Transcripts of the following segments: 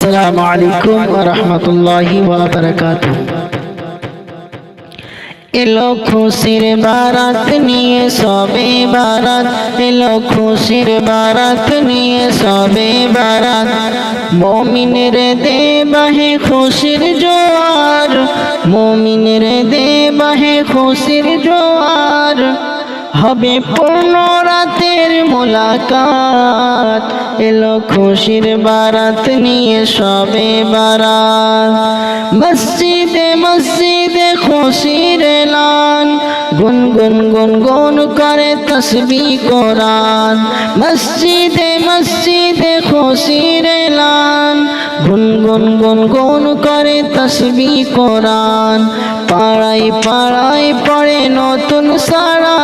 আসসালামু আলাইকুম ওয়া রাহমাতুল্লাহি ওয়া বারাকাতুহু। এলো খুশির বারাত নিয়ে সবে বারাত, এলো খুশির বারাত নিয়ে সবে বারাত। মুমিনের দে বাহে খুশির জোয়ার, মুমিনের দে বাহে খুশির জোয়ার। হবে পূর্ণ রাতের মোলাকাত, এলো খুশির বারাত নিয়ে সবে বারাত। মসজিদে মসজিদে খুশির এলান, গুনগুন গুনগুন করে তসবিহ কোরআন। মসজিদে মসজিদে খুশির এলান, গুনগুন গুনগুন করে তসবিহ কোরআন। পাড়ায় পাড়ায় পড়ে নতুন সারা,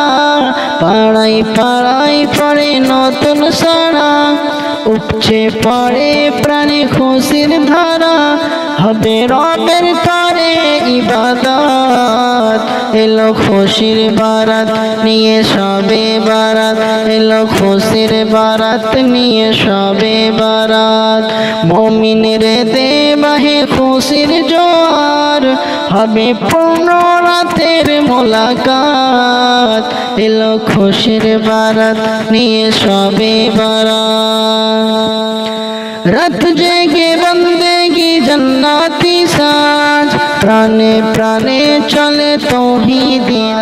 পাড়ায় পাড়ায় পড়ে নতুন সারা। উপচে পড়ে প্রাণে খুশির ধারা, হবে রবের তরে ইবাদত। এলো খুশির বারাত নিয়ে সবে বারাত, এলো খুশির বারাত নিয়ে সবে বারাত। মুমিনের দে বাহে খুশির জোয়ার, হবে পূর্ণ রাতের মোলাকাত। এলো খুশির বারাত নিয়ে সবে বারাত। রাত জেগে বন্দেগি জান্নাতি সাজ, প্রাণে প্রাণে চলে তৌহিদিয়া।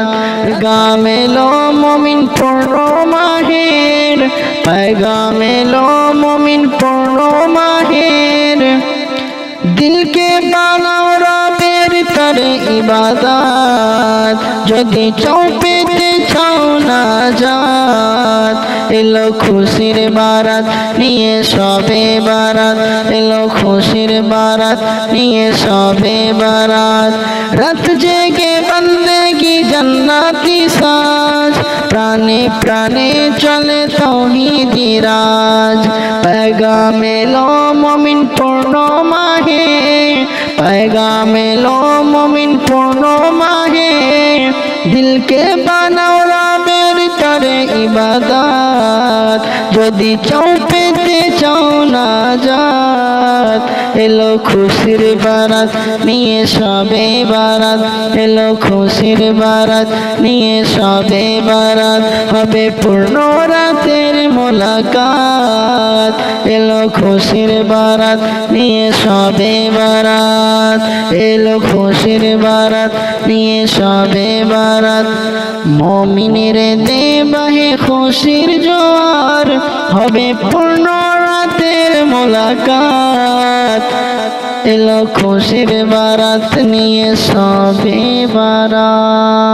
গাম এলো মুমিন পূর্ণ মাহের, पैगाम এলো মুমিন পূর্ণ মাহের। দিলকে বানাও রবের তরে ইবাদত, যদি চাও পেতে চাও নাজাত। এলো খুশির বারাত নিয়ে সবে বারাত, এলো খুশির বারাত নিয়ে সবে বারাত। রাত জেগে বন্দেগি জান্নাতি সাজ, প্রাণে প্রাণে চলে তৌহিদি রাজ। पैगाम এলো মুমিন পূর্ণ মাহে, पैगाम এলো মুমিন পূর্ণ মাহে। দিলকে বানাও রবের তরে ইবাদত, যদি চাও পেতে চাও নাজাত। এলো খুশির বারাত নিয়ে সবে বারাত, এলো খুশির বারাত নিয়ে সবে বারাত। হবে পূর্ণ রাতের মোলাকাত, এলো খুশির বারাত নিয়ে সবে বারাত, এলো খুশির বারাত নিয়ে সবে বারাত। মুমিনের দে বাহে খুশির জোয়ার, হবে পূর্ণ রাতের মোলাকাত। এলো খুশির বারাত নিয়ে সবে বারাত।